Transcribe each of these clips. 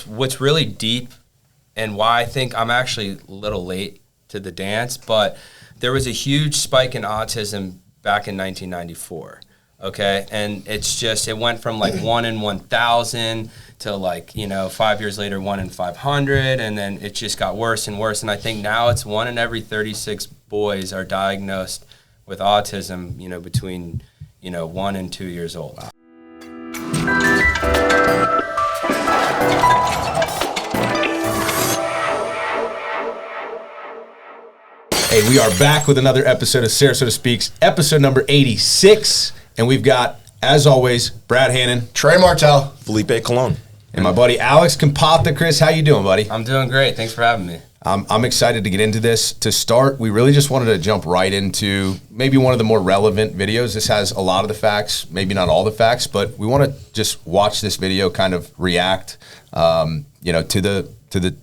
what's really deep and why I think I'm actually a little late to the dance, but there was a huge spike in autism back in 1994. Okay, and it went from like 1 in 1,000 to like, 5 years later, 1 in 500, and then it just got worse and worse. And I think now it's 1 in every 36 boys are diagnosed with autism, between, 1 and 2 years old. Wow. Hey, we are back with another episode of Sarasota Speaks, episode number 86. And we've got, as always, Brad Hannon, Trey Martel, Felipe Colon, and my buddy Alex Kompethecras. How you doing, buddy? I'm doing great. Thanks for having me. I'm excited to get into this. To start, we really just wanted to jump right into maybe one of the more relevant videos. This has a lot of the facts, maybe not all the facts, but we want to just watch this video, kind of react, to the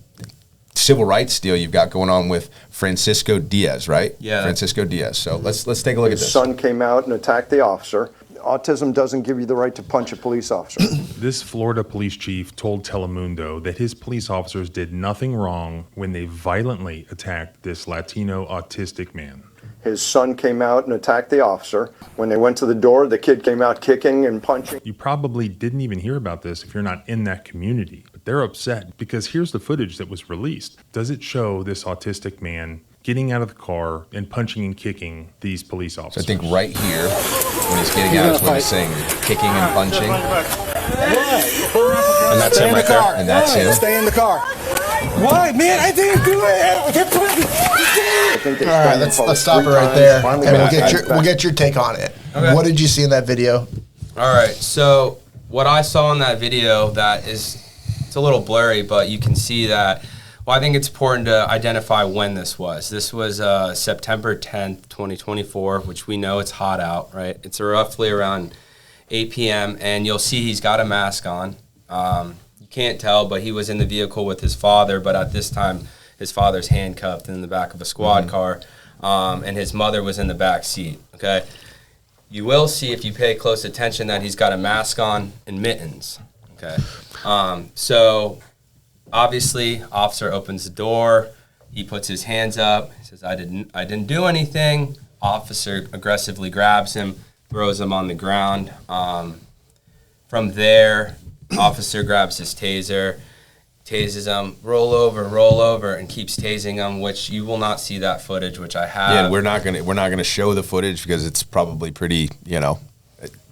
civil rights deal you've got going on with Francisco Diaz, right? Yeah. Francisco Diaz. So let's take a look at this. His son came out and attacked the officer. Autism doesn't give you the right to punch a police officer. This Florida police chief told Telemundo that his police officers did nothing wrong when they violently attacked this Latino autistic man. His son came out and attacked the officer. When they went to the door, the kid came out kicking and punching. You probably didn't even hear about this if you're not in that community, but they're upset because here's the footage that was released. Does it show this autistic man getting out of the car and punching and kicking these police officers? So I think right here, when he's getting out, is when he's saying kicking and punching. and that's him right there. And that's him. Stay in the car. Why, man? I didn't do it. All right, let's stop it right there, and we'll get your take on it. Okay. What did you see in that video? All right, so what I saw in that video, it's a little blurry, but you can see that. Well, I think it's important to identify when this was. This was September 10th, 2024, which we know it's hot out, right? It's roughly around 8 p.m., and you'll see he's got a mask on. You can't tell, but he was in the vehicle with his father, but at this time, his father's handcuffed in the back of a squad car, and his mother was in the back seat, okay? You will see, if you pay close attention, that he's got a mask on and mittens, okay? So obviously, officer opens the door, he puts his hands up, he says, I didn't do anything. Officer aggressively grabs him, throws him on the ground. From there, officer grabs his taser, tases him, roll over, and keeps tasing him, which you will not see that footage, which I have. Yeah, we're not gonna show the footage because it's probably pretty, difficult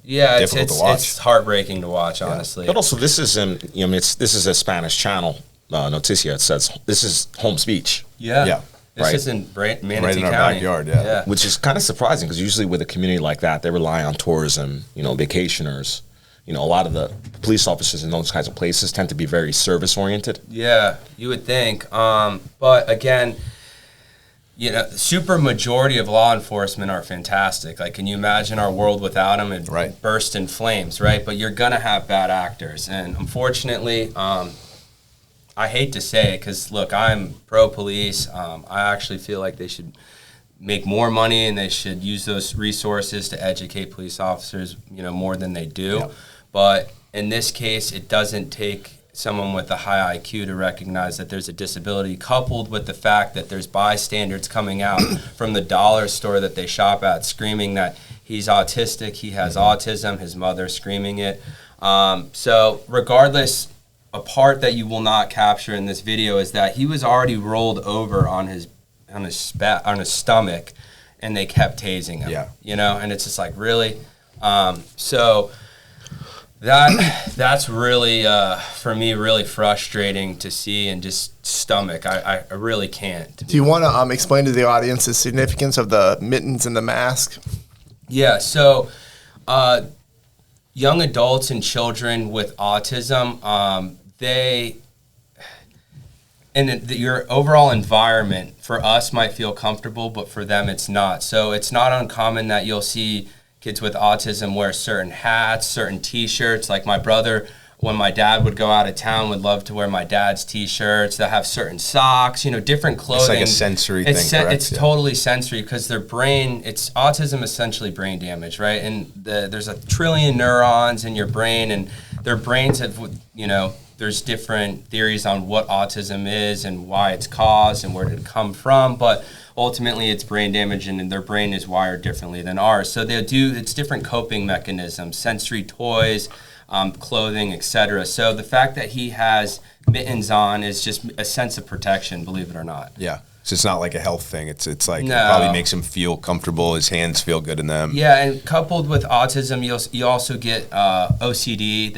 to watch. It's heartbreaking to watch, honestly. But also, this is this is a Spanish channel. Noticia. It says this is home speech. Yeah. This Right. is in Manatee Right in our County. backyard, yeah. Which is kind of surprising because usually with a community like that, they rely on tourism, vacationers. A lot of the police officers in those kinds of places tend to be very service-oriented. Yeah, you would think. But again, the super majority of law enforcement are fantastic. Like, can you imagine our world without them? It'd burst in flames, right? But you're going to have bad actors. And unfortunately, I hate to say it because, look, I'm pro-police. I actually feel like they should make more money and they should use those resources to educate police officers, more than they do. Yep. But in this case, it doesn't take someone with a high IQ to recognize that there's a disability, coupled with the fact that there's bystanders coming out from the dollar store that they shop at screaming that he's autistic, he has autism, his mother screaming it. So regardless, a part that you will not capture in this video is that he was already rolled over on his stomach, and they kept tasing him. Yeah. And it's just like, really? So that's really for me really frustrating to see and just stomach. I really can't. Do you want to explain to the audience the significance of the mittens and the mask? Yeah. So young adults and children with autism, your overall environment for us might feel comfortable, but for them it's not. So it's not uncommon that you'll see kids with autism wear certain hats, certain T-shirts. Like my brother, when my dad would go out of town, would love to wear my dad's T-shirts that have certain socks, different clothing. It's like a sensory thing, correct? It's totally sensory because their brain, it's autism, essentially brain damage, right? And there's 1 trillion neurons in your brain, and their brains have, there's different theories on what autism is and why it's caused and where did it come from, but ultimately it's brain damage and their brain is wired differently than ours. So it's different coping mechanisms, sensory toys, clothing, etc. So the fact that he has mittens on is just a sense of protection, believe it or not. Yeah. So it's not like a health thing. It's like No. it probably makes him feel comfortable. His hands feel good in them. Yeah, and coupled with autism, you also get OCD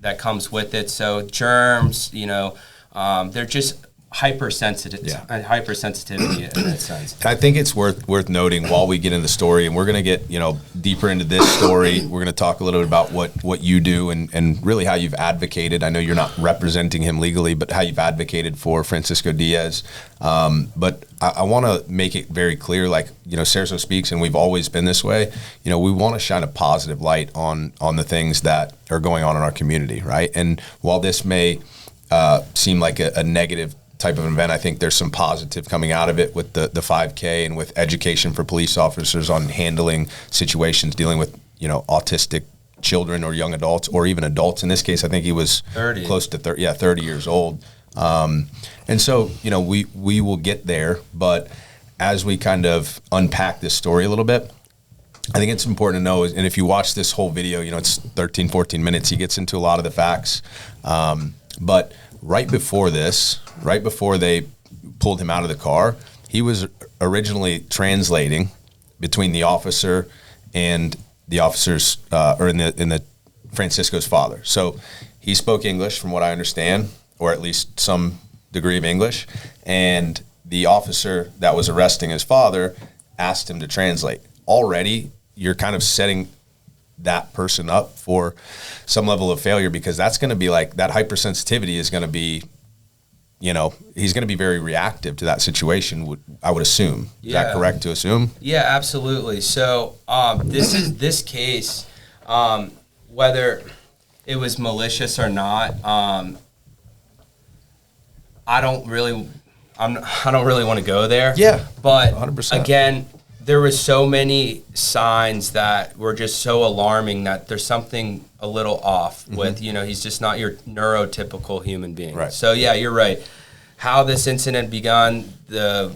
that comes with it. So germs, they're just hypersensitivity in that sense. I think it's worth noting while we get into the story, and we're going to get deeper into this story. We're going to talk a little bit about what you do and really how you've advocated. I know you're not representing him legally, but how you've advocated for Francisco Diaz. But I want to make it very clear, like Sarasota Speaks, and we've always been this way. We want to shine a positive light on the things that are going on in our community, right? And while this may seem like a negative type of event, I think there's some positive coming out of it with the 5K and with education for police officers on handling situations, dealing with autistic children or young adults or even adults. In this case, I think he was 30. Close to 30 years old. And so we will get there, but as we kind of unpack this story a little bit, I think it's important to know, and if you watch this whole video, it's 13, 14 minutes, he gets into a lot of the facts. But right before they pulled him out of the car, he was originally translating between the officer and the officer's, or in the Francisco's father. So he spoke English, from what I understand, or at least some degree of English, and the officer that was arresting his father asked him to translate. Already, you're kind of setting that person up for some level of failure, because that's going to be like, that hypersensitivity is going to be, he's going to be very reactive to that situation, I would assume. Is that correct to assume? Yeah, absolutely. So this case, whether it was malicious or not, I don't really want to go there. Yeah, but 100%. Again, there were so many signs that were just so alarming that there's something a little off with, he's just not your neurotypical human being. Right. So yeah, you're right. How this incident begun, the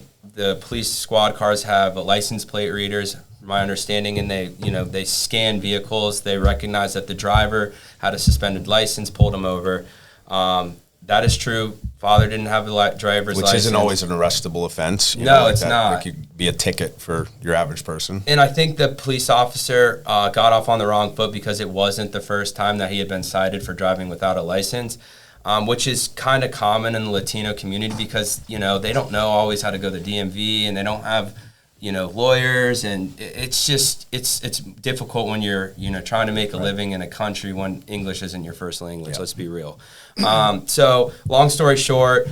police squad cars have license plate readers, my understanding, and they scan vehicles. They recognize that the driver had a suspended license, pulled him over. That is true. Father didn't have a driver's license. Which isn't always an arrestable offense. It's not. It could be a ticket for your average person. And I think the police officer got off on the wrong foot because it wasn't the first time that he had been cited for driving without a license, which is kind of common in the Latino community because, they don't know always how to go to the DMV and they don't have, lawyers. And it's just, it's difficult when you're, trying to make a living in a country when English isn't your first language. Yep. Let's be real. So long story short,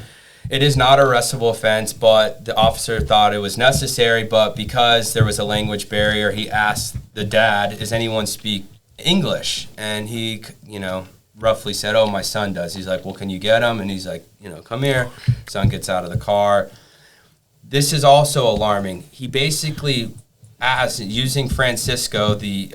it is not an arrestable offense, but the officer thought it was necessary. But because there was a language barrier, he asked the dad, does anyone speak English? And he, roughly said, oh, my son does. He's like, well, can you get him? And he's like, come here. Son gets out of the car. This is also alarming. He basically asked, using Francisco, the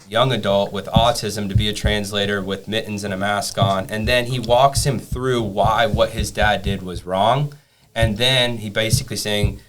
young adult with autism, to be a translator with mittens and a mask on, and then he walks him through why what his dad did was wrong, and then he basically saying,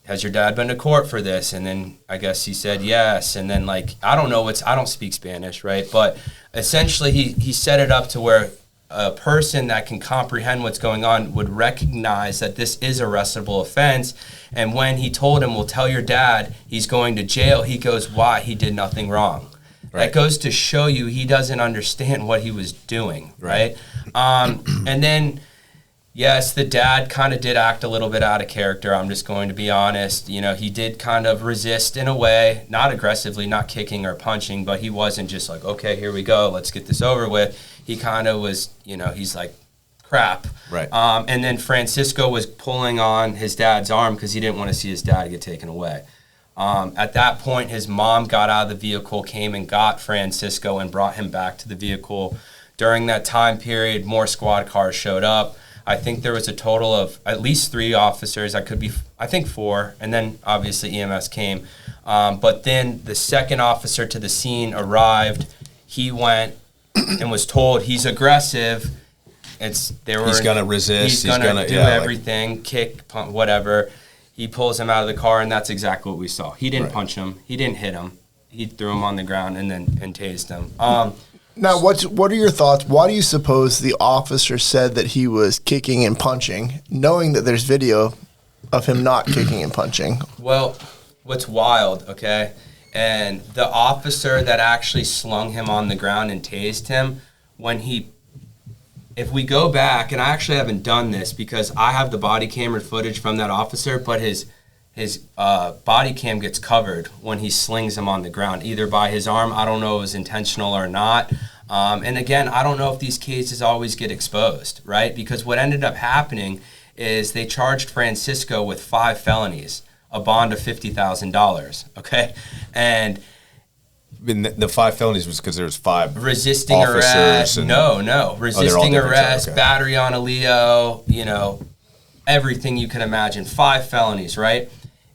has your dad been to court for this? And then I guess he said yes, and then I don't speak Spanish, right? But essentially he set it up to where a person that can comprehend what's going on would recognize that this is a arrestable offense. And when he told him, well, tell your dad he's going to jail, he goes, why? He did nothing wrong. Right. That goes to show you he doesn't understand what he was doing, right? And then, yes, the dad kind of did act a little bit out of character. I'm just going to be honest. He did kind of resist in a way, not aggressively, not kicking or punching, but he wasn't just like, okay, here we go, let's get this over with. He kind of was, he's like, crap. Right. And then Francisco was pulling on his dad's arm because he didn't want to see his dad get taken away. At that point, his mom got out of the vehicle, came and got Francisco and brought him back to the vehicle. During that time period, more squad cars showed up. I think there was a total of at least 3 officers. I think 4, and then obviously EMS came. But then the second officer to the scene arrived. He went and was told he's aggressive He's gonna resist. He's gonna do everything, kick, pump, whatever. He pulls him out of the car, and that's exactly what we saw. He didn't punch him. He didn't hit him. He threw him on the ground and tased him. Now, what are your thoughts? Why do you suppose the officer said that he was kicking and punching, knowing that there's video of him not kicking and punching? Well, what's wild, okay? And the officer that actually slung him on the ground and tased him, if we go back, and I actually haven't done this because I have the body camera footage from that officer, but his body cam gets covered when he slings him on the ground, either by his arm. I don't know if it was intentional or not. And again, I don't know if these cases always get exposed, right? Because what ended up happening is they charged Francisco with 5 felonies, a bond of $50,000, okay? And the 5 felonies was because there was 5 resisting officers. Arrest. No. Resisting arrest, okay. Battery on a Leo, everything you can imagine. 5 felonies, right?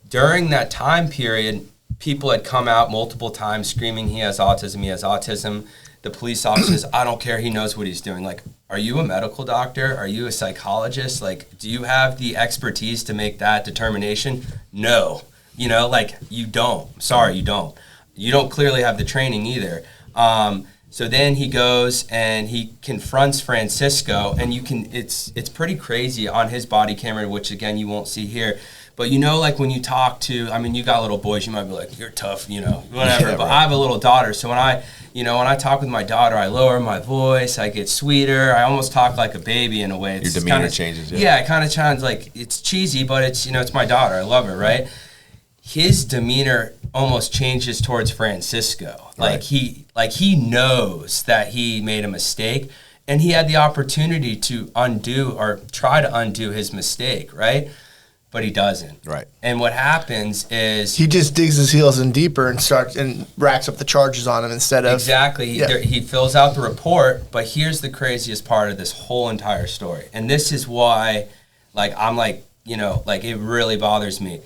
During that time period, people had come out multiple times screaming, he has autism. The police officers, I don't care, he knows what he's doing. Like, are you a medical doctor? Are you a psychologist? Like, do you have the expertise to make that determination? No. You don't. Sorry, you don't. You don't clearly have the training either. So then he goes and he confronts Francisco, and it's pretty crazy on his body camera, which again you won't see here. But when you talk to, you got little boys, you might be like, you're tough, whatever. Yeah, but right. I have a little daughter, so when I talk with my daughter, I lower my voice, I get sweeter, I almost talk like a baby in a way. Your demeanor changes. Yeah, it kind of sounds like it's cheesy, but it's my daughter. I love her, right? His demeanor almost changes towards Francisco. Right. He knows that he made a mistake, and he had the opportunity to undo or try to undo his mistake, right? But he doesn't. Right. And what happens is He just digs his heels in deeper and starts and racks up the charges on him instead of exactly. He fills out the report. But here's the craziest part of this whole entire story, and this is why, it really bothers me.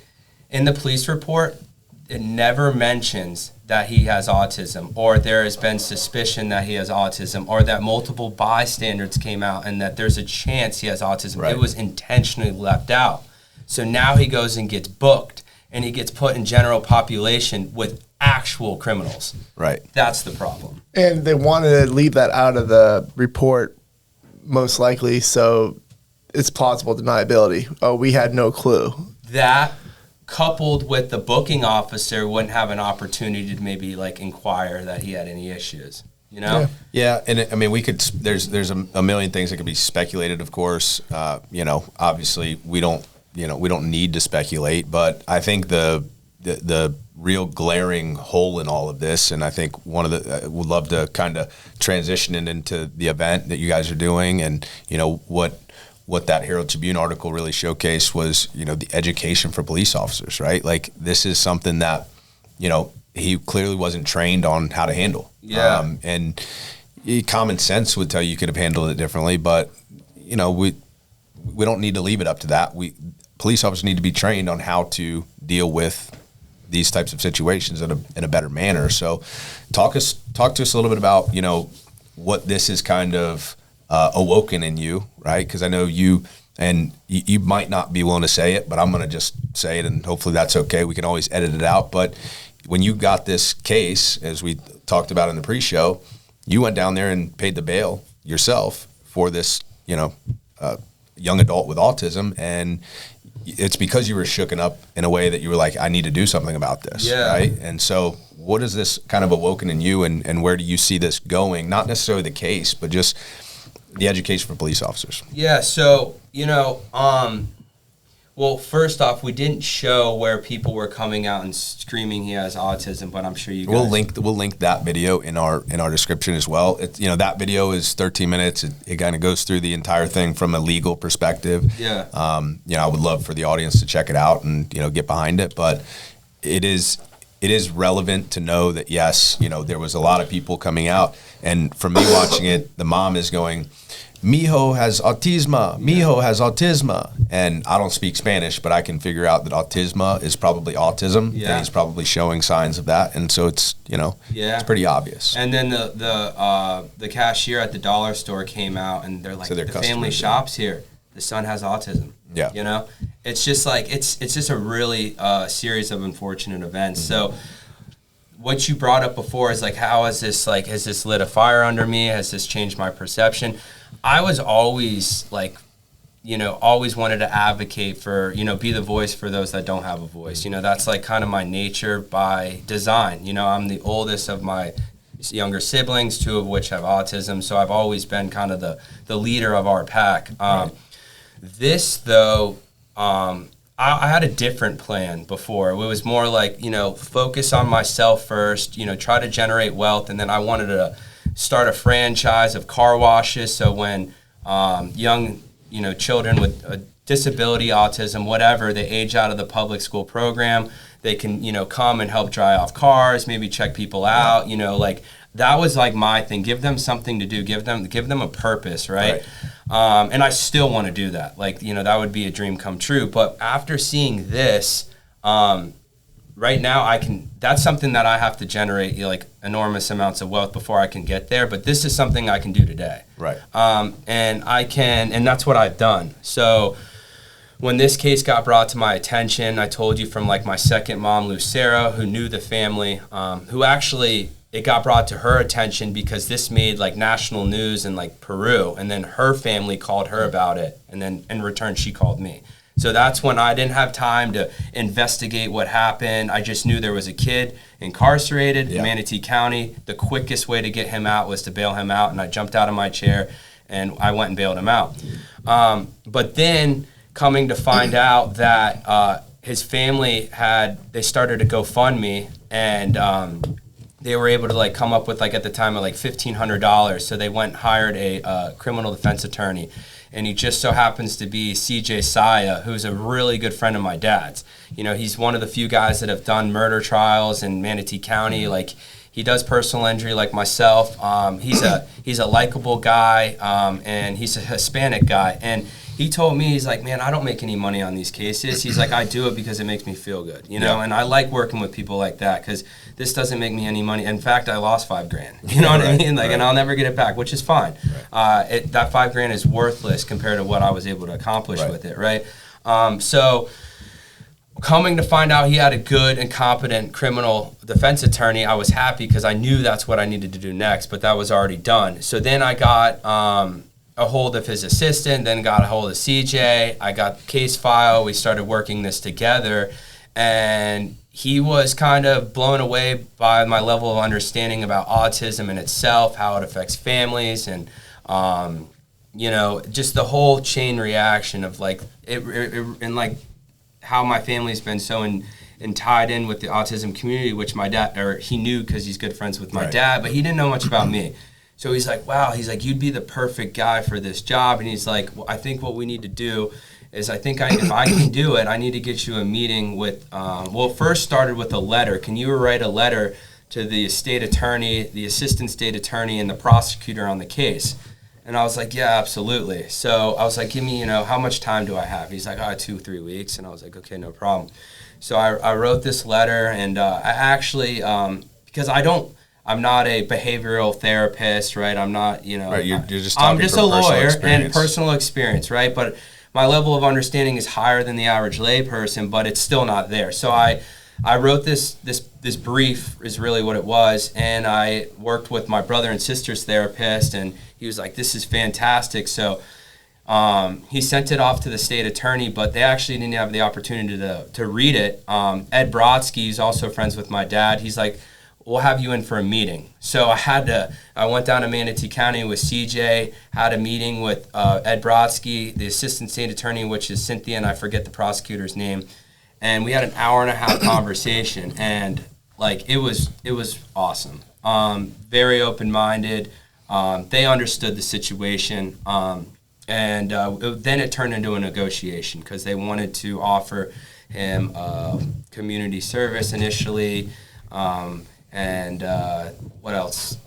In the police report, it never mentions that he has autism, or there has been suspicion that he has autism, or that multiple bystanders came out and that there's a chance he has autism. Right. It was intentionally left out. So now he goes and gets booked, and he gets put in general population with actual criminals. Right. That's the problem. And they wanted to leave that out of the report, most likely, so it's plausible deniability. Oh, we had no clue. That, coupled with the booking officer, wouldn't have an opportunity to maybe inquire that he had any issues. Yeah, and we could. There's a million things that could be speculated. Of course, obviously we don't need to speculate, but I think the real glaring hole in all of this, and I think would love to kind of transition it into the event that you guys are doing, and what that Herald Tribune article really showcased was, the education for police officers, right? Like, this is something that, he clearly wasn't trained on how to handle. Yeah. And common sense would tell you could have handled it differently, but, we don't need to leave it up to that. Police officers need to be trained on how to deal with these types of situations in a better manner. So talk to us a little bit about, what this is kind of awoken in you, right? Because I know you might not be willing to say it, but I'm going to just say it, and hopefully that's okay. We can always edit it out. But when you got this case, as we talked about in the pre-show, you went down there and paid the bail yourself for this, young adult with autism, and it's because you were shooken up in a way that you were like, I need to do something about this, right? And so what is this kind of awoken in you, and where do you see this going? Not necessarily the case, but just the education for police officers. Yeah, so, well, first off, we didn't show where people were coming out and screaming he has autism, but I'm sure you guys... We'll link that video in our description as well. That video is 13 minutes. It kind of goes through the entire thing from a legal perspective. Yeah. I would love for the audience to check it out and, get behind it, but it is relevant to know that, yes, there was a lot of people coming out, and from me watching it, the mom is going, Mijo has autisma. Mijo has autisma. And I don't speak Spanish, but I can figure out that autisma is probably autism. Yeah. And he's probably showing signs of that. And so it's, it's pretty obvious. And then the cashier at the dollar store came out and they're like, So the family shops here. The son has autism. Yeah. It's just like, it's just a really series of unfortunate events. So what you brought up before is like, how is this, like, has this lit a fire under me? Has this changed my perception? I was always like, always wanted to advocate for, be the voice for those that don't have a voice. That's like kind of my nature by design. I'm the oldest of my younger siblings, 2 of which have autism. So I've always been kind of the leader of our pack. This, though, I had a different plan before. It was more like, focus on myself first, try to generate wealth. And then I wanted to start a franchise of car washes. So when young, children with a disability, autism, whatever, they age out of the public school program, they can, come and help dry off cars, maybe check people out, like that was like my thing. Give them something to do, give them a purpose, right? And I still want to do that. Like, that would be a dream come true. But after seeing this, right now that's something that I have to generate, like enormous amounts of wealth before I can get there. But this is something I can do today. Right. And that's what I've done. So when this case got brought to my attention, I told you from like my second mom, Lucera, who knew the family, who actually, it got brought to her attention because this made like national news in like Peru, and then her family called her about it, and then in return she called me. So that's when I didn't have time to investigate what happened. I just knew there was a kid incarcerated in Manatee County. The quickest way to get him out was to bail him out, and I jumped out of my chair and I went and bailed him out. But then coming to find out that his family they started a GoFundMe, and they were able to like come up with like at the time of like $1,500. So they went and hired a criminal defense attorney, and he just so happens to be CJ Saya, who's a really good friend of my dad's. He's one of the few guys that have done murder trials in Manatee County. Like, he does personal injury like myself. He's a likable guy, and he's a Hispanic guy. And he told me, he's like, man, I don't make any money on these cases. He's like, I do it because it makes me feel good, and I like working with people like that because this doesn't make me any money. In fact, I lost $5,000, you know what I mean? Like, and I'll never get it back, which is fine. That $5,000 is worthless compared to what I was able to accomplish with it, right? So coming to find out he had a good and competent criminal defense attorney, I was happy because I knew that's what I needed to do next, but that was already done. So then I got a hold of his assistant, then got a hold of CJ. I got the case file. We started working this together, and he was kind of blown away by my level of understanding about autism in itself, how it affects families, and just the whole chain reaction of like and like how my family's been so and tied in with the autism community, which my dad, or he knew because he's good friends with my dad, but he didn't know much about me. So he's like, wow, he's like, you'd be the perfect guy for this job. And he's like, well, I think what we need to do is if I can do it, I need to get you a meeting with, first started with a letter. Can you write a letter to the state attorney, the assistant state attorney, and the prosecutor on the case? And I was like, yeah, absolutely. So I was like, give me, how much time do I have? He's like, 2-3 weeks. And I was like, okay, no problem. So I wrote this letter, and I actually, because I'm not a behavioral therapist, right? I'm not, Right, you're just I'm talking just from a lawyer experience. and personal experience, right? But my level of understanding is higher than the average layperson, but it's still not there. So I wrote this brief is really what it was, and I worked with my brother and sister's therapist, and he was like, this is fantastic. So he sent it off to the state attorney, but they actually didn't have the opportunity to read it. Ed Brodsky, who's also friends with my dad, he's like, we'll have you in for a meeting. So I went down to Manatee County with CJ, had a meeting with Ed Brodsky, the assistant state attorney, which is Cynthia, and I forget the prosecutor's name. And we had an hour-and-a-half conversation, and like it was awesome. Very open-minded. They understood the situation, and then it turned into a negotiation because they wanted to offer him community service initially. And what else?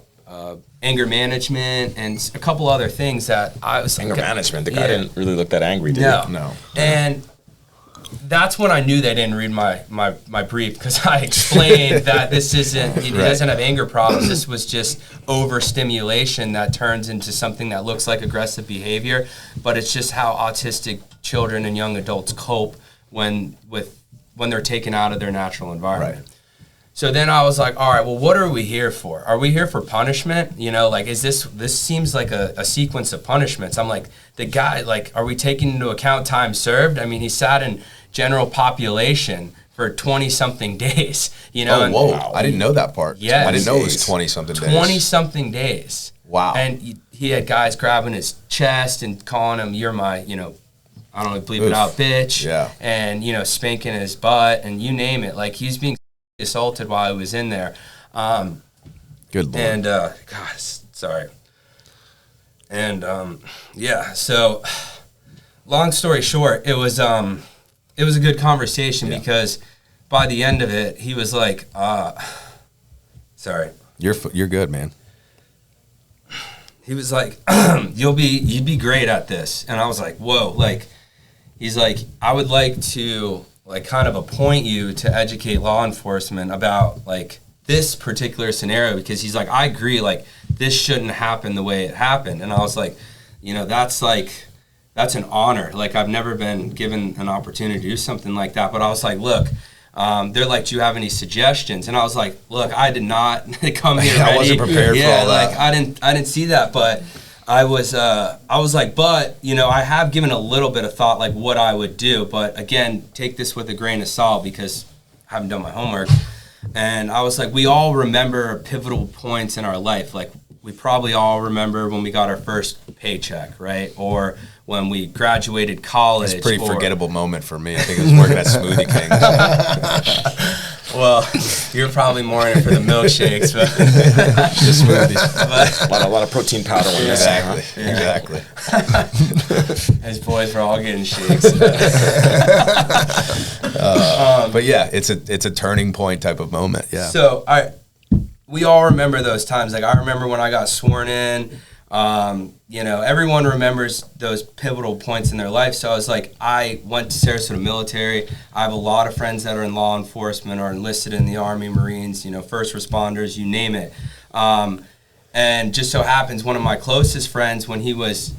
anger management and a couple other things that I was Anger management. The guy didn't really look that angry, did he? No. And that's when I knew they didn't read my brief, because I explained that this isn't, he doesn't have anger problems. This was just overstimulation that turns into something that looks like aggressive behavior, but it's just how autistic children and young adults cope when they're taken out of their natural environment. Right. So then I was like, all right, well, what are we here for? Are we here for punishment? You know, like, is this seems like a sequence of punishments. I'm like, the guy, like, are we taking into account time served? I mean, he sat in general population for 20-something days, you know. Oh, whoa. I didn't know that part. Yes. I didn't know it was 20-something days. 20-something days. Wow. And he had guys grabbing his chest and calling him, you're my, you know, I don't know, bleep it out, bitch. Yeah. And, you know, spanking his butt and you name it. Like, he's being assaulted while he was in there. Good Lord. And, gosh, sorry. And, yeah, so long story short, it was a good conversation because by the end of it, he was like, sorry. You're good, man. He was like, you'd be great at this. And I was like, whoa, like, he's like, I would like to, like, kind of appoint you to educate law enforcement about, like, this particular scenario, because he's like, I agree, like, this shouldn't happen the way it happened. And I was like, you know, that's an honor. Like, I've never been given an opportunity to do something like that. But I was like, look, they're like, do you have any suggestions? And I was like, look, I did not come here ready. I wasn't prepared for all that. Like, I didn't see that, but I was like, but, you know, I have given a little bit of thought, like, what I would do. But again, take this with a grain of salt because I haven't done my homework. And I was like, we all remember pivotal points in our life. Like, we probably all remember when we got our first paycheck, right? Or when we graduated college. It's a pretty forgettable moment for me. I think I was working at Smoothie King. Well, you're probably more in it for the milkshakes, but The smoothies. A lot of protein powder on this. Exactly. His boys were all getting shakes. But yeah, it's a turning point type of moment. Yeah. So we all remember those times. Like, I remember when I got sworn in. You know, everyone remembers those pivotal points in their life. So I was like, I went to Sarasota military. I have a lot of friends that are in law enforcement or enlisted in the Army, Marines, you know, first responders, you name it. And just so happens one of my closest friends, when he was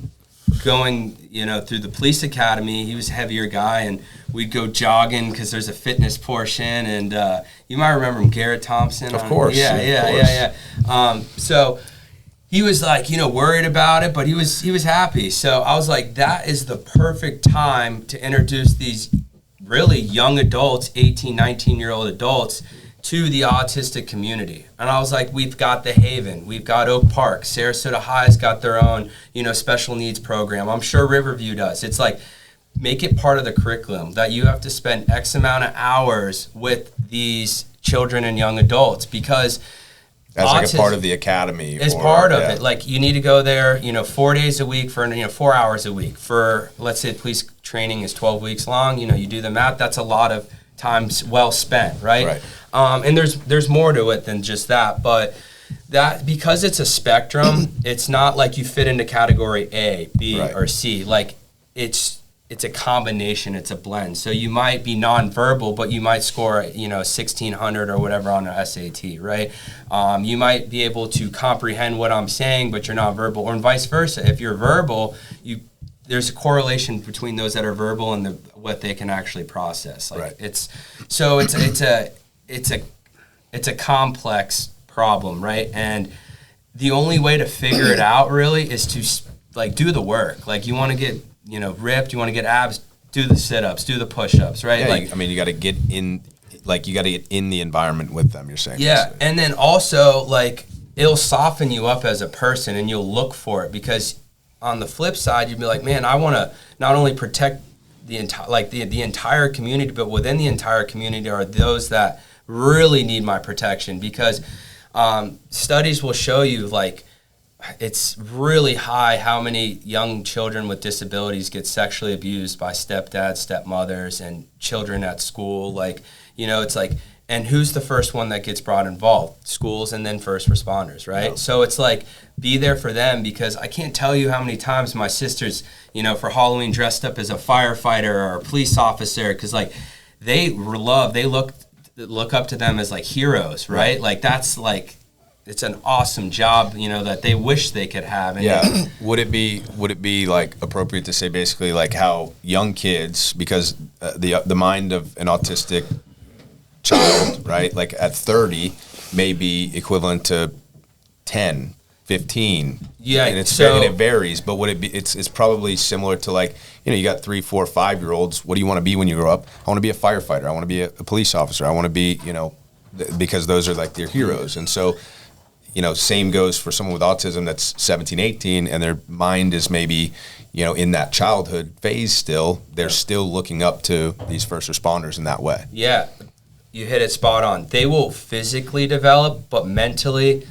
going, you know, through the police academy, he was a heavier guy, and we'd go jogging because there's a fitness portion. And you might remember him, Garrett Thompson. Of course. Yeah. So he was like, you know, worried about it, but he was happy. So I was like, that is the perfect time to introduce these really young adults, 18, 19-year-old adults, to the autistic community. And I was like, we've got the Haven, we've got Oak Park, Sarasota High's got their own, you know, special needs program. I'm sure Riverview does. It's like, make it part of the curriculum that you have to spend X amount of hours with these children and young adults, because as like a part of the academy. It's part of it. Like, you need to go there, you know, 4 days a week for, you know, 4 hours a week. For, let's say police training is 12 weeks long, you know, you do the math, that's a lot of time well spent, right? And there's more to it than just that. But that, because it's a spectrum, it's not like you fit into category A, B, or C. Like, it's a combination, it's a blend. So you might be nonverbal, but you might score, you know, 1,600 or whatever on an SAT, right? You might be able to comprehend what I'm saying, but you're not verbal, or vice versa. If you're verbal, there's a correlation between those that are verbal and what they can actually process. Like, it's a complex problem, right? And the only way to figure it out really is to, like, do the work. Like, you want to get, you know, ripped, you want to get abs, do the sit-ups, do the push-ups, right? Yeah, like, you got to get in, like, you got to get in the environment with them, you're saying. Yeah, and then also, like, it'll soften you up as a person, and you'll look for it, because on the flip side, you'd be like, man, I want to not only protect the entire community, but within the entire community are those that really need my protection, because studies will show you, like, it's really high how many young children with disabilities get sexually abused by stepdads, stepmothers, and children at school. Like, you know, it's like And who's the first one that gets brought involved? Schools and then first responders, right? Yep. So it's like, be there for them, because I can't tell you how many times my sisters, for Halloween dressed up as a firefighter or a police officer, because like they look up to them as like heroes, right? Like that's like, it's an awesome job, that they wish they could have. And Would it be like appropriate to say basically like how young kids, because the mind of an autistic child, right, like at 30 may be equivalent to 10, 15. Yeah, and it varies, but would it be, it's probably similar to like, you got 3, 4, 5-year-olds. What do you want to be when you grow up? I want to be a firefighter. I want to be a police officer. I want to be, because those are like their heroes. And so, same goes for someone with autism that's 17, 18, and their mind is maybe, in that childhood phase still. They're still looking up to these first responders in that way. Yeah, you hit it spot on. They will physically develop, but mentally,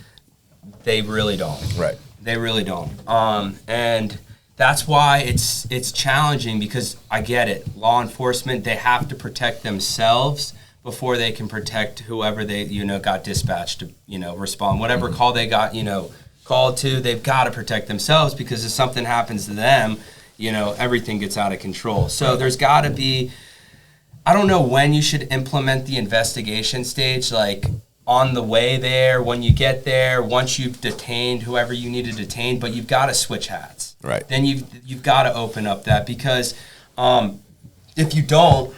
they really don't. Right. They really don't. And that's why it's challenging, because I get it. Law enforcement, they have to protect themselves before they can protect whoever they, got dispatched to, respond. Whatever call they got, called to, they've got to protect themselves, because if something happens to them, everything gets out of control. So there's got to be, I don't know when you should implement the investigation stage, like on the way there, when you get there, once you've detained whoever you need to detain, but you've got to switch hats. Right. Then you've got to open up that, because if you don't,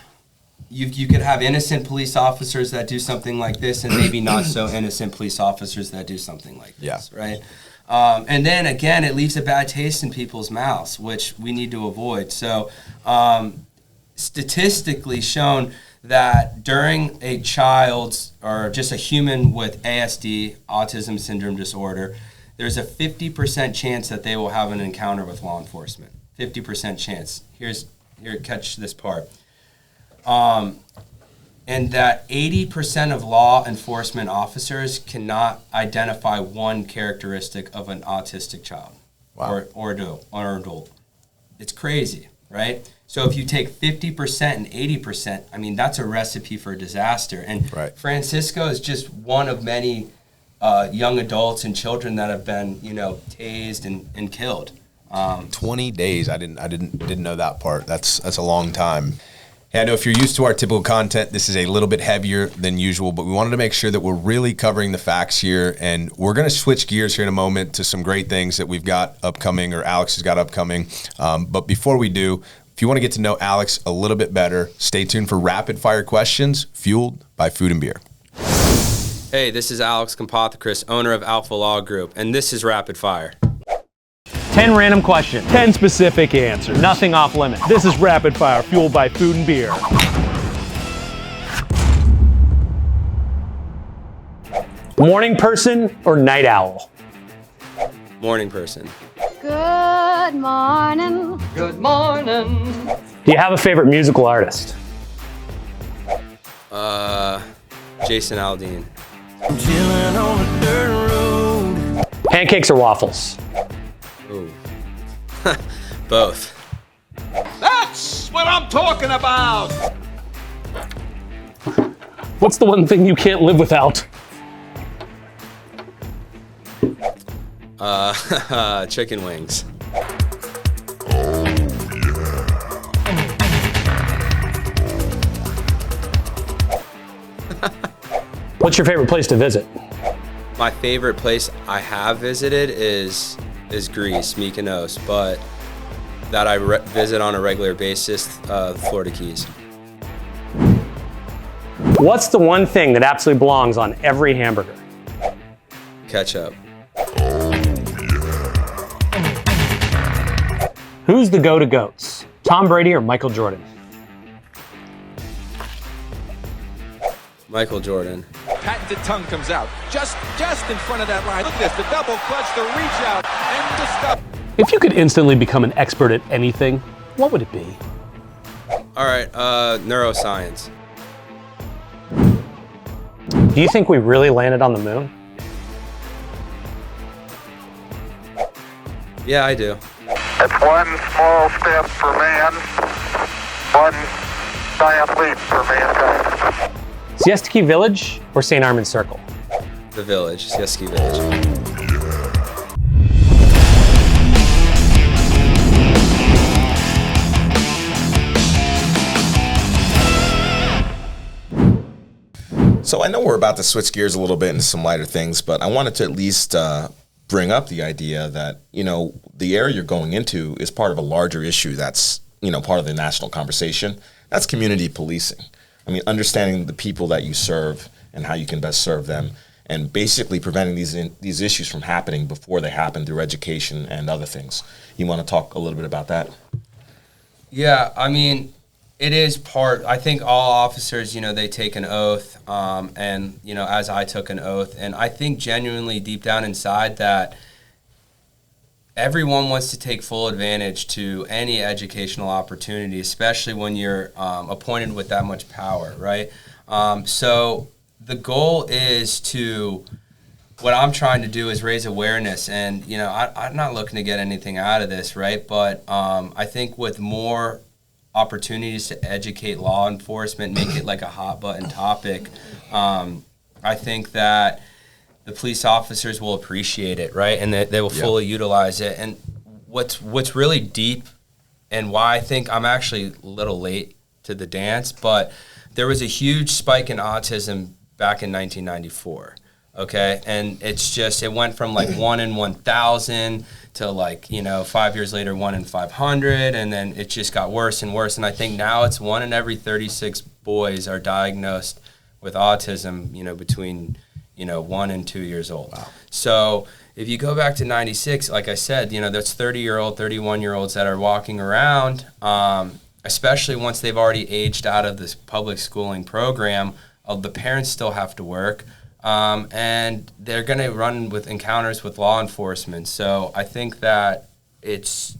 you could have innocent police officers that do something like this, and maybe not so innocent police officers that do something like this, right? And then again, it leaves a bad taste in people's mouths, which we need to avoid. So statistically shown that during a child's, or just a human with ASD, autism syndrome disorder, there's a 50% chance that they will have an encounter with law enforcement. 50% chance. Here, catch this part. And that 80% of law enforcement officers cannot identify one characteristic of an autistic child. Wow. or adult. It's crazy, right? So if you take 50% and 80%, I mean, that's a recipe for disaster. And Francisco is just one of many young adults and children that have been, tased and killed. 20 days. I didn't know that part. That's a long time. Hey, I know if you're used to our typical content, this is a little bit heavier than usual, but we wanted to make sure that we're really covering the facts here, and we're going to switch gears here in a moment to some great things that we've got upcoming, or Alex has got upcoming. But before we do, if you want to get to know Alex a little bit better, stay tuned for rapid fire questions fueled by food and beer. Hey, this is Alex Kompethecras, owner of Alpha Law Group, and this is Rapid Fire. 10 random questions. 10 specific answers. Nothing off limits. This is Rapid Fire, fueled by food and beer. Morning person or night owl? Morning person. Good morning. Good morning. Do you have a favorite musical artist? Jason Aldean. I'm chilling on a dirt road. Pancakes or waffles? Ooh. Both. That's what I'm talking about. What's the one thing you can't live without? Chicken wings. What's your favorite place to visit? My favorite place I have visited is Greece, Mykonos, but that I visit on a regular basis, the Florida Keys. What's the one thing that absolutely belongs on every hamburger? Ketchup. Who's the go-to goats? Tom Brady or Michael Jordan? Michael Jordan. Patented tongue comes out just in front of that line. Look at this, the double clutch, the reach out, and the stuff. If you could instantly become an expert at anything, what would it be? All right, neuroscience. Do you think we really landed on the moon? Yeah, I do. It's one small step for man, one giant leap for mankind. Siesta Key Village or St. Armand Circle? The Village, Siesta Key Village. So I know we're about to switch gears a little bit into some lighter things, but I wanted to at least bring up the idea that, the area you're going into is part of a larger issue that's, part of the national conversation. That's community policing. I mean, understanding the people that you serve and how you can best serve them, and basically preventing these issues from happening before they happen through education and other things. You want to talk a little bit about that? Yeah, I mean, it is part. I think all officers, they take an oath, and as I took an oath, and I think genuinely deep down inside that everyone wants to take full advantage to any educational opportunity, especially when you're appointed with that much power, right? So the goal is what I'm trying to do is raise awareness, and I'm not looking to get anything out of this, right? But I think with more opportunities to educate law enforcement, make it like a hot button topic, I think that the police officers will appreciate it, right? And they will fully utilize it. And what's really deep, and why I think I'm actually a little late to the dance, but there was a huge spike in autism back in 1994. Okay, and it went from like 1 in 1,000 to 5 years later 1 in 500, and then it just got worse and worse. And I think now it's 1 in every 36 boys are diagnosed with autism, between 1 and 2 years old. Wow. So if you go back to 96, like I said, that's 30-year-old, 31-year-olds that are walking around, especially once they've already aged out of this public schooling program. The parents still have to work. And they're going to run with encounters with law enforcement. So I think that it's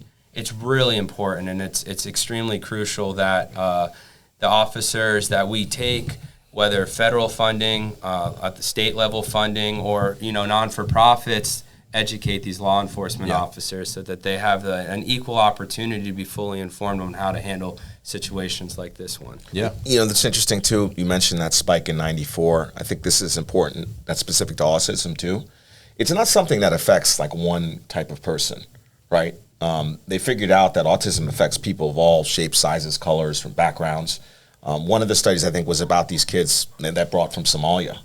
really important, and it's extremely crucial that the officers that we take, whether federal funding, at the state level funding, or non-for-profits, educate these law enforcement officers so that they have an equal opportunity to be fully informed on how to handle situations like this one. Yeah. That's interesting too. You mentioned that spike in 94. I think this is important. That's specific to autism too. It's not something that affects like one type of person, right? They figured out that autism affects people of all shapes, sizes, colors, from backgrounds. One of the studies I think was about these kids that brought from Somalia.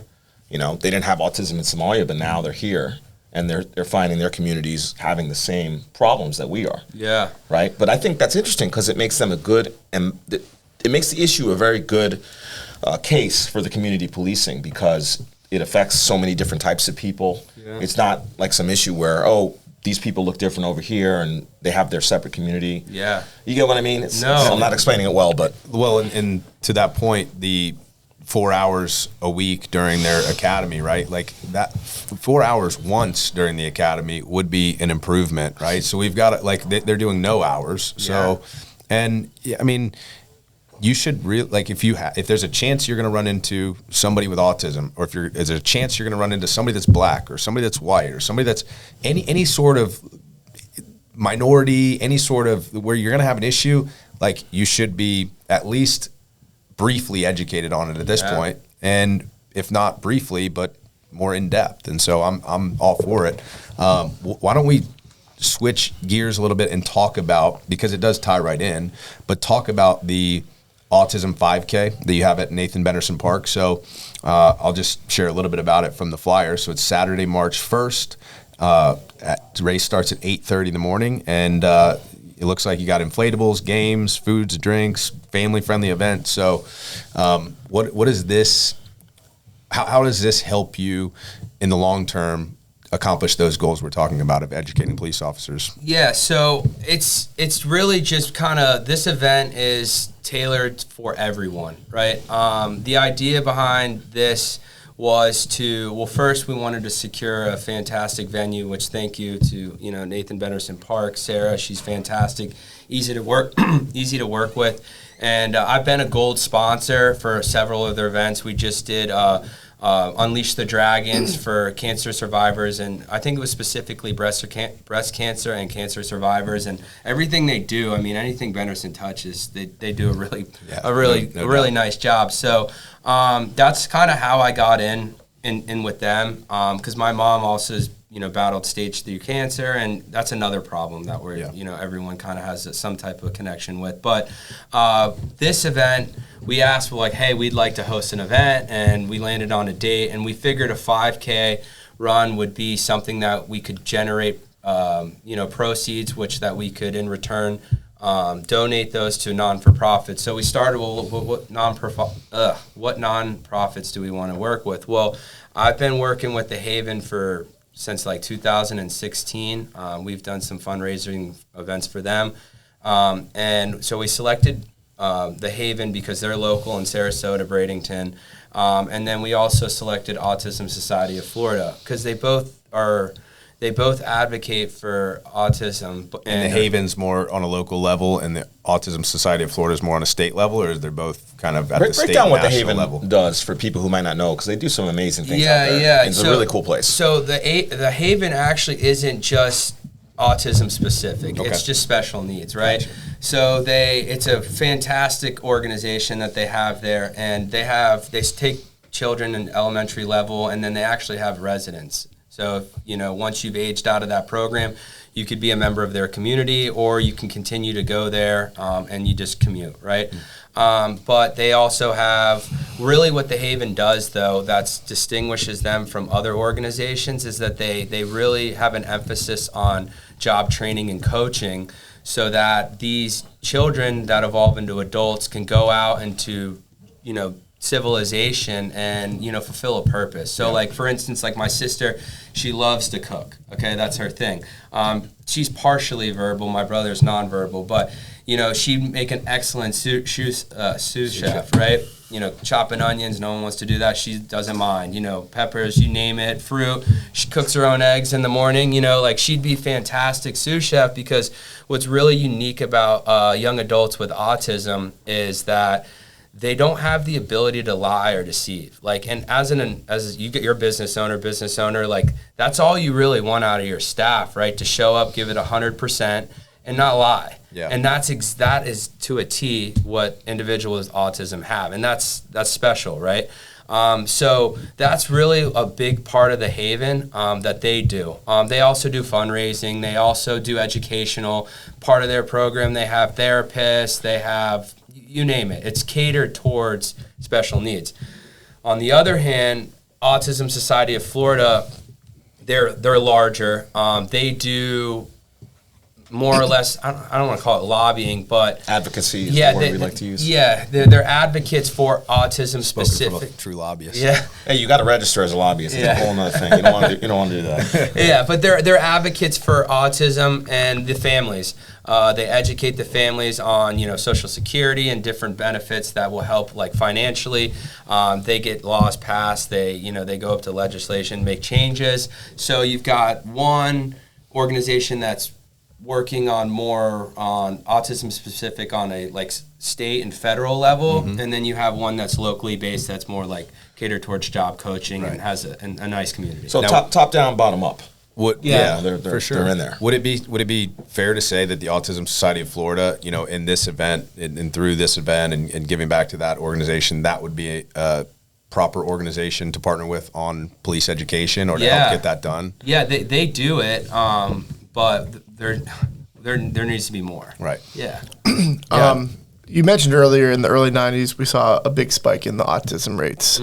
They didn't have autism in Somalia, but now they're here. And they're finding their communities having the same problems that we are. Yeah. Right? But I think that's interesting because it makes them it makes the issue a very good case for the community policing, because it affects so many different types of people. Yeah. It's not like some issue where, these people look different over here and they have their separate community. Yeah. You get what I mean? I'm not explaining it well, but. Well, and to that point, the 4 hours a week during their academy, right? Like that 4 hours once during the academy would be an improvement, right? So we've got they're doing no hours. So, and I mean, you should really, if there's a chance you're going to run into somebody with autism, or if there's a chance you're going to run into somebody that's black or somebody that's white or somebody that's any sort of minority, any sort of where you're going to have an issue, you should be at least briefly educated on it at this point, and if not briefly, but more in depth. And so I'm all for it. Why don't we switch gears a little bit and talk about, because it does tie right in, but talk about the Autism 5K that you have at Nathan Benderson Park. So I'll just share a little bit about it from the flyer. So it's Saturday, March 1st. Race starts at 8:30 in the morning, and it looks like you got inflatables, games, foods, drinks, family-friendly event. So what is this? How does this help you in the long term accomplish those goals we're talking about of educating police officers? Yeah, so it's really just kind of, this event is tailored for everyone, right? The idea behind this was first we wanted to secure a fantastic venue, which thank you to, Nathan Benderson Park, Sarah, she's fantastic, easy to work with. And I've been a gold sponsor for several of their events. We just did Unleash the Dragons for cancer survivors, and I think it was specifically breast cancer and cancer survivors, and everything they do. I mean, anything Benderson touches, they do a really nice job. So that's kind of how I got in with them, because my mom also is, battled stage 3 cancer, and that's another problem that we're, everyone kind of has some type of connection with. But this event, we asked, hey, we'd like to host an event, and we landed on a date, and we figured a 5K run would be something that we could generate, proceeds, which that we could in return donate those to non-for-profits. So we started, what non-profits do we want to work with? Well, I've been working with the Haven since like 2016. We've done some fundraising events for them. And so we selected the Haven because they're local in Sarasota, Bradenton. And then we also selected Autism Society of Florida because they both advocate for autism. And the Haven's more on a local level, and the Autism Society of Florida is more on a state level, or is they both kind of at the state break down and what the national Haven level? does for people who might not know, because they do some amazing things out there. Yeah. It's a really cool place. So the Haven actually isn't just autism specific. Okay. It's just special needs, right? Gotcha. So it's a fantastic organization that they have there, and they take children in elementary level, and then they actually have residents. So, once you've aged out of that program, you could be a member of their community, or you can continue to go there and you just commute, right? But they also have, really what the Haven does, though, that distinguishes them from other organizations is that they really have an emphasis on job training and coaching so that these children that evolve into adults can go out into, civilization and fulfill a purpose. So like for instance, like my sister, she loves to cook. Okay, that's her thing. She's partially verbal. My brother's nonverbal, but she'd make an excellent sous chef, right? Chopping onions, no one wants to do that. She doesn't mind. Peppers, you name it, fruit. She cooks her own eggs in the morning. She'd be fantastic sous chef, because what's really unique about young adults with autism is that they don't have the ability to lie or deceive. And as you get your business owner, that's all you really want out of your staff, right? To show up, give it 100%, and not lie. Yeah. And that is to a T what individuals with autism have, and that's special, right? So that's really a big part of the Haven that they do. They also do fundraising. They also do educational part of their program. They have therapists. They have, you name it. It's catered towards special needs. On the other hand, Autism Society of Florida, they're larger. They do more or less, I don't want to call it lobbying, but advocacy is the word we like to use. Yeah, they're advocates for autism specific. From a true lobbyist. Yeah. Hey, you got to register as a lobbyist. It's a whole other thing. You don't want to do that. Yeah, but they're advocates for autism and the families. They educate the families on Social Security and different benefits that will help, like financially. They get laws passed. They go up to legislation, make changes. So you've got one organization that's working on more on autism specific on a state and federal level, and then you have one that's locally based that's more catered towards job coaching and has a nice community. So now, top down, bottom up. They're for sure. They're in there. Would it be fair to say that the Autism Society of Florida, in this event and through this event and giving back to that organization, that would be a proper organization to partner with on police education or to help get that done? Yeah, they do it, but there needs to be more. Right. Yeah. You mentioned earlier in the early 90s, we saw a big spike in the autism rates.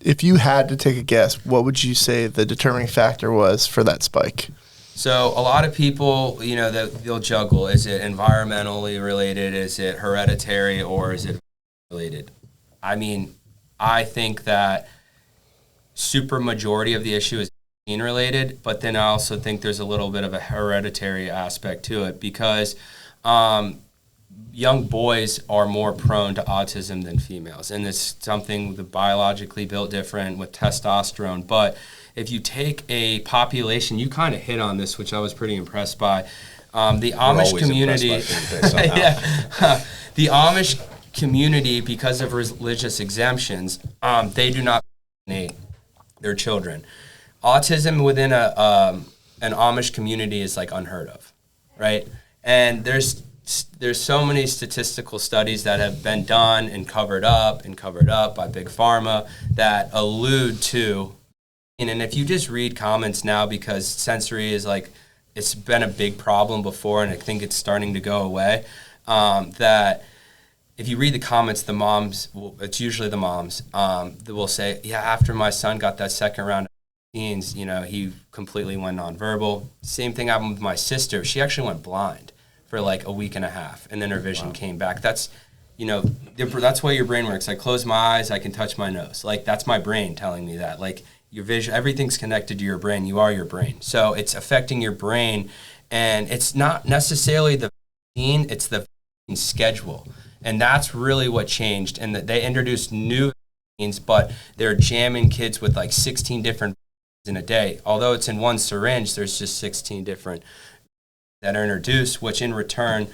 If you had to take a guess, what would you say the determining factor was for that spike? So a lot of people, they'll juggle. Is it environmentally related? Is it hereditary? Or is it related? I mean, I think that super majority of the issue is gene related, but then I also think there's a little bit of a hereditary aspect to it because young boys are more prone to autism than females, and it's something the biologically built different with testosterone. But if you take a population, you kind of hit on this, which I was pretty impressed by. The Amish community, the Amish community, because of religious exemptions, they do not their children. Autism within an Amish community is like unheard of, right? And there's so many statistical studies that have been done and covered up by Big Pharma that allude to, and if you just read comments now, because sensory is like, it's been a big problem before, and I think it's starting to go away, that if you read the comments, the moms, it's usually the moms, that will say, yeah, after my son got that second round of vaccines, he completely went nonverbal. Same thing happened with my sister. She actually went blind for like a week and a half, and then her vision came back. That's, that's why your brain works. I close my eyes, I can touch my nose. Like, that's my brain telling me that. Like, your vision, everything's connected to your brain. You are your brain. So it's affecting your brain, and it's not necessarily the vaccine, it's the vaccine schedule. And that's really what changed. And they introduced new vaccines, but they're jamming kids with like 16 different in a day. Although it's in one syringe, there's just 16 different that are introduced, which in return,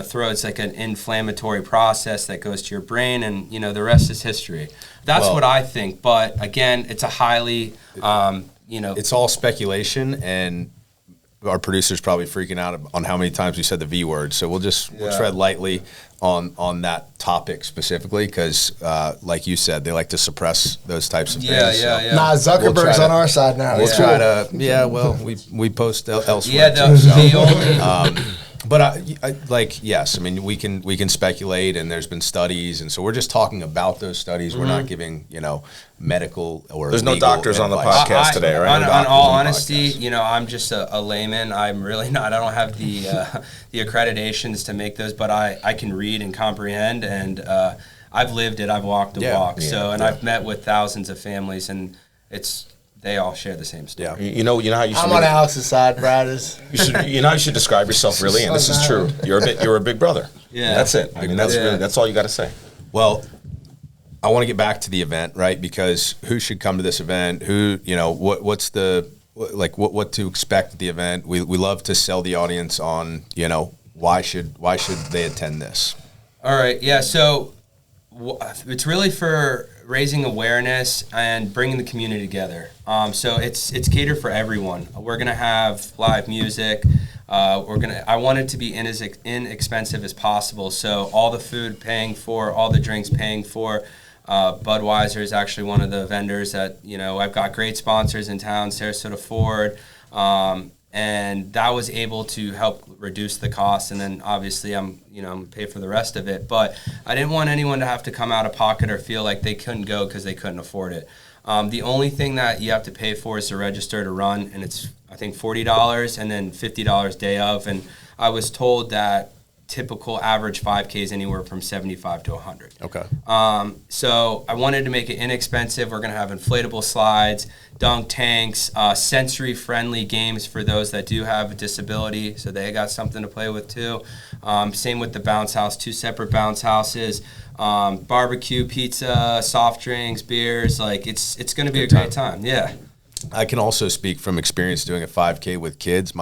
throws like an inflammatory process that goes to your brain, and the rest is history. That's what I think. But again, it's a highly, it's all speculation, and our producer's probably freaking out on how many times we said the V word. So we'll tread lightly on that topic specifically, because like you said, they like to suppress those types of things. Nah, Zuckerberg's on our side now. We'll try to, we post elsewhere. Yeah, the only... But yes, I mean, we can speculate, and there's been studies, and so we're just talking about those studies. We're not giving, medical or there's no doctors on the podcast today, right? On all honesty, I'm just a layman. I'm really not. I don't have the accreditations to make those, but I can read and comprehend, and I've lived it. I've walked the walk. I've met with thousands of families, and they all share the same story. Yeah. You know how you should. I'm on Alex's side. Brad is. You should. You should describe yourself really, and this is true. You're a big brother. Yeah. That's it. I mean, that's all you got to say. Well, I want to get back to the event, right? Because who should come to this event? Who, what's the what to expect at the event? We love to sell the audience on, why should they attend this? All right. Yeah. So it's really for raising awareness and bringing the community together. So it's catered for everyone. We're gonna have live music. I want it to be as inexpensive as possible. So all the food paying for, all the drinks paying for. Budweiser is actually one of the vendors that I've got great sponsors in town. Sarasota Ford. And that was able to help reduce the cost, and then obviously I'm pay for the rest of it. But I didn't want anyone to have to come out of pocket or feel like they couldn't go because they couldn't afford it. The only thing that you have to pay for is to register to run, and it's I think $40 and then $50 day of. And I was told that typical average 5K is anywhere from 75 to 100. Okay. So I wanted to make it inexpensive. We're going to have inflatable slides, dunk tanks, sensory-friendly games for those that do have a disability, so they got something to play with too. Same with the bounce house, 2 separate bounce houses, barbecue, pizza, soft drinks, beers. Like it's going to be a great time. Yeah. I can also speak from experience doing a 5K with kids.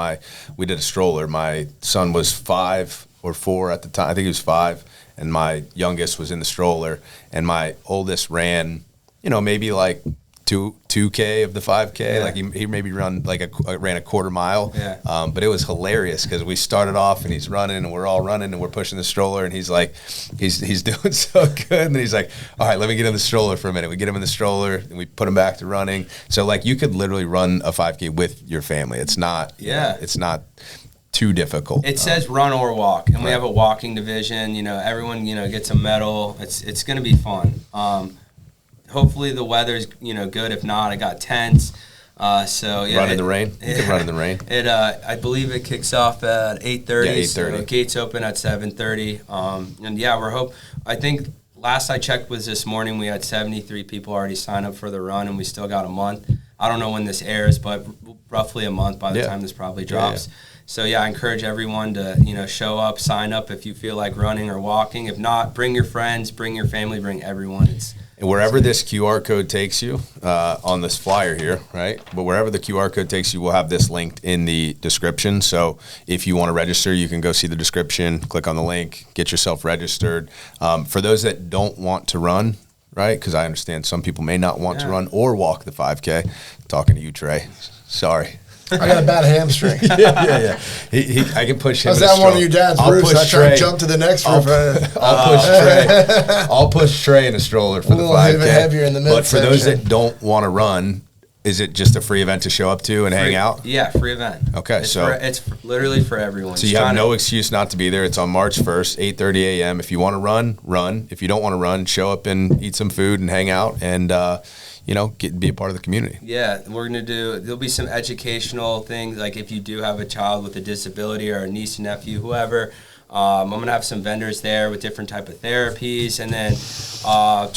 We did a stroller. My son was 5 or 4 at the time. I think he was 5, and my youngest was in the stroller, and my oldest ran, maybe like 2K of the 5K. Yeah. Like he maybe ran a quarter mile. Yeah. But it was hilarious because we started off and he's running and we're all running and we're pushing the stroller, and he's like, he's doing so good. And then he's like, all right, let me get in the stroller for a minute. We get him in the stroller and we put him back to running. So like you could literally run a 5K with your family. It's not, it's not too difficult. It says run or walk, and we have a walking division. Everyone gets a medal. It's going to be fun. Hopefully the weather's good. If not, I got tents. So yeah, run in the rain. You can run in the rain. I believe it kicks off at 8:30. Yeah, 8:30. So gates open at 7:30. And yeah, I think last I checked was this morning. We had 73 people already sign up for the run, and we still got a month. I don't know when this airs, but roughly a month by the time this probably drops. Yeah. So yeah, I encourage everyone to show up, sign up if you feel like running or walking. If not, bring your friends, bring your family, bring everyone. And wherever this QR code takes you on this flyer here, right? But wherever the QR code takes you, we'll have this linked in the description. So if you want to register, you can go see the description, click on the link, get yourself registered. For those that don't want to run, right? Because I understand some people may not want to run or walk the 5K. Talking to you, Trey. Sorry. I got a bad hamstring. yeah. I can push him. I was at one of your dad's roofs. I tried to jump to the next roof. I'll push Trey in a stroller for the 5K. Heavier in the but for those that don't want to run, is it just a free event to show up to and hang out? Yeah, free event. Okay, it's literally for everyone. So you have no excuse not to be there. It's on March 1st, 8:30 a.m. If you want to run. If you don't want to run, show up and eat some food and hang out and be a part of the community. Yeah, there'll be some educational things, like if you do have a child with a disability or a niece, nephew, whoever. I'm going to have some vendors there with different type of therapies, and then I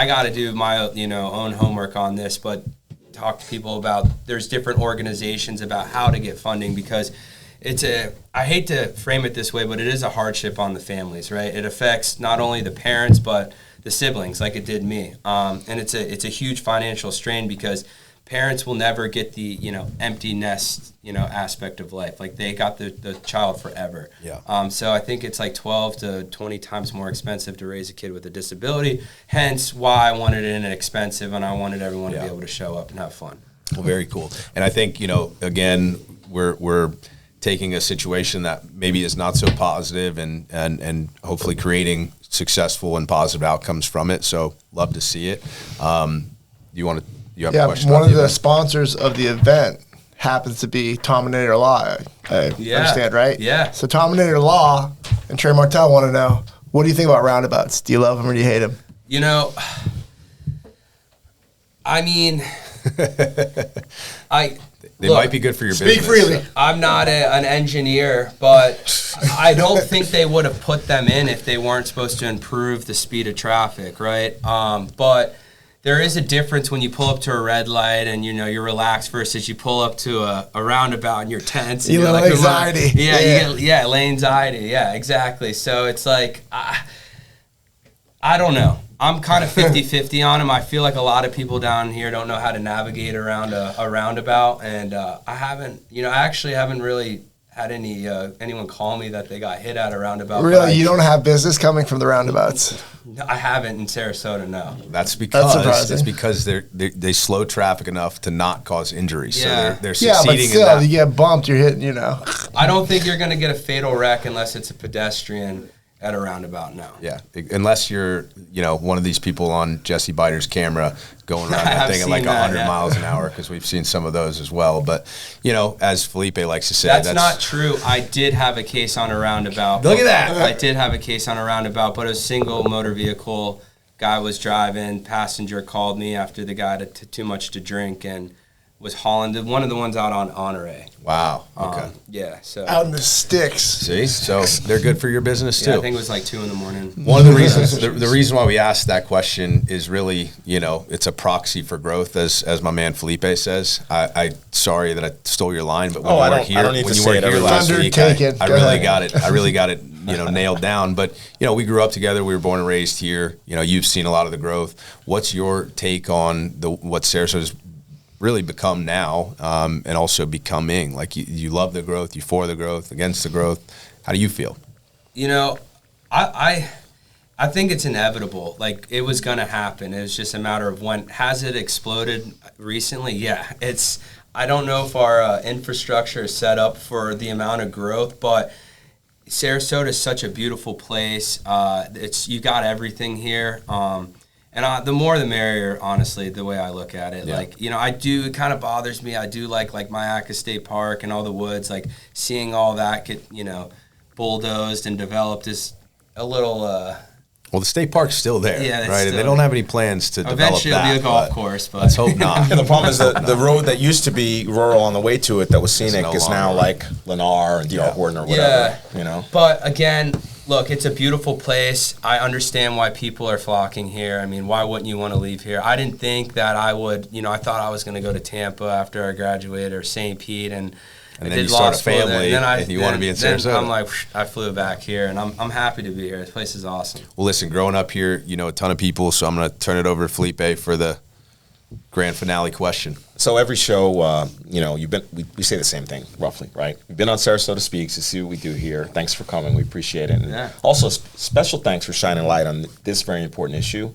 got to do my own homework on this, but talk to people about there's different organizations about how to get funding, because I hate to frame it this way, but it is a hardship on the families, right? It affects not only the parents, but the siblings, like it did me. And it's a huge financial strain, because parents will never get the empty nest aspect of life. Like they got the child forever. Yeah. So I think it's like 12 to 20 times more expensive to raise a kid with a disability. Hence why I wanted it inexpensive, and I wanted everyone to be able to show up and have fun. Well, very cool. And I think again we're taking a situation that maybe is not so positive and hopefully creating successful and positive outcomes from it. So love to see it. You have a question? One of the sponsors of the event happens to be Dominator Law. I understand, right? Yeah. So Dominator Law and Trey Martel want to know, what do you think about roundabouts? Do you love them or do you hate them? I mean, They might be good for your business. Speak freely. I'm not an engineer, but I don't think they would have put them in if they weren't supposed to improve the speed of traffic, right? But there is a difference when you pull up to a red light and you're relaxed versus you pull up to a roundabout and you're tense. And you you're like anxiety. Yeah, lane anxiety. Yeah, exactly. So it's like I don't know. I'm kind of 50-50 on them. I feel like a lot of people down here don't know how to navigate around a roundabout, and I actually haven't really had anyone call me that they got hit at a roundabout. Really? You don't have business coming from the roundabouts? I haven't in Sarasota, no. That's because they slow traffic enough to not cause injuries. Yeah. So they're succeeding but still, in that. you get bumped, you're hitting, I don't think you're going to get a fatal wreck unless it's a pedestrian at a roundabout, no. Yeah, unless you're, one of these people on Jesse Biter's camera going around that thing at like 100 miles an hour, because we've seen some of those as well. But, as Felipe likes to say, that's not true. I did have a case on a roundabout. Look at that. I did have a case on a roundabout, but a single motor vehicle. Guy was driving, passenger called me after the guy had too much to drink and was hauling one of the ones out on Honore. Wow. Okay. So out in the sticks. See, so they're good for your business too. I think it was like 2 a.m. One of the reasons, the reason why we asked that question is really, it's a proxy for growth, as my man Felipe says. I sorry that I stole your line, but when you weren't here last week, I really got it. Nailed down. But we grew up together. We were born and raised here. You've seen a lot of the growth. What's your take on what Sarasota's really become now, and also becoming? Like you love the growth, you for the growth, against the growth. How do you feel? I think it's inevitable. Like it was gonna happen. It was just a matter of when. Has it exploded recently? Yeah. I don't know if our infrastructure is set up for the amount of growth, but Sarasota is such a beautiful place. You got everything here. And the more the merrier, honestly, the way I look at it. Yeah. It kind of bothers me. I do like Mayaca State Park and all the woods, like seeing all that get, bulldozed and developed is a little... well, the state park's still there, right? And they don't have any plans to develop that. Eventually it'll be a golf course, but... Let's hope not. The problem is that the road that used to be rural on the way to it that was scenic is now like Lennar and D.R. Horton or whatever, But again... Look, it's a beautiful place. I understand why people are flocking here. I mean, why wouldn't you want to leave here? I didn't think that I would, I thought I was going to go to Tampa after I graduated or St. Pete, and then you start a family and you want to be in Sarasota. I'm like, I flew back here, and I'm happy to be here. This place is awesome. Well, listen, growing up here, a ton of people, so I'm going to turn it over to Felipe for the grand finale question. So every show, you know, we say the same thing roughly, right? You've been on Sarasota SpeaX to see what we do here. Thanks for coming. We appreciate it. And also, special thanks for shining light on this very important issue,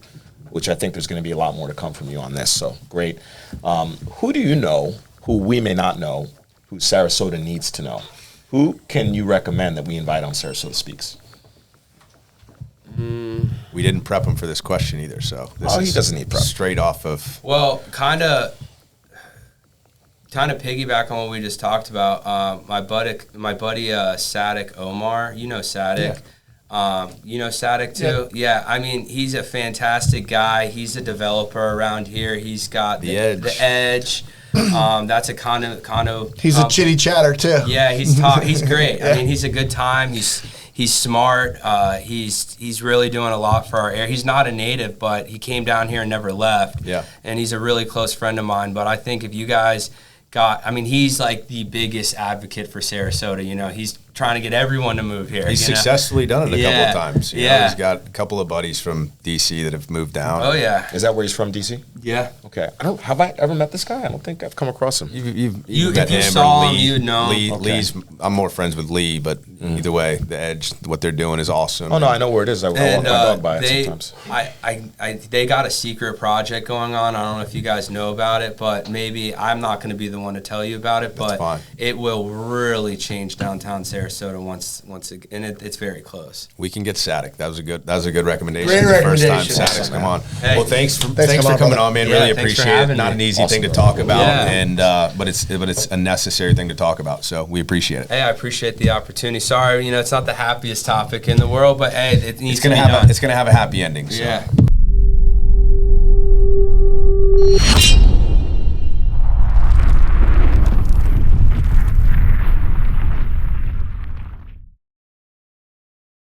which I think there's going to be a lot more to come from you on this. So great. Who do you know, who we may not know, who Sarasota needs to know? Who can you recommend that we invite on Sarasota SpeaX? We didn't prep him for this question either, so this he doesn't need prep. Straight off of. Well, kind of piggyback on what we just talked about. My buddy Sadik Omar. You know Sadik. Yeah. You know Sadik too. Yeah. I mean, he's a fantastic guy. He's a developer around here. He's got the edge. That's a condo. He's a chitty chatter too. Yeah, he's great. I mean, he's a good time. He's smart. He's really doing a lot for our area. He's not a native, but he came down here and never left. Yeah. And he's a really close friend of mine. But I think if you guys he's like the biggest advocate for Sarasota. You know, he's trying to get everyone to move here. He's successfully done it a couple of times. You know, he's got a couple of buddies from D.C. that have moved down. Oh, yeah. Is that where he's from, D.C.? Yeah. Okay. Have I ever met this guy? I don't think I've come across him. You met him, saw him, you'd know. Lee, Okay. I'm more friends with Lee, but either way, the Edge, what they're doing is awesome. Oh, no, I know where it is. I walk my dog by it sometimes. They got a secret project going on. I don't know if you guys know about it, but maybe I'm not going to be the one to tell you about it, but it will really change downtown Sarasota once again, and it's very close. We can get Sadik. That was a good recommendation. Great First time recommendation. Sadik's come on. Hey. Well, thanks for coming on, man. Really appreciate it. Not an easy thing to talk about, and but it's a necessary thing to talk about. So we appreciate it. Hey, I appreciate the opportunity. Sorry, it's not the happiest topic in the world, but hey, it needs to be done. It's gonna have a happy ending. So. Yeah.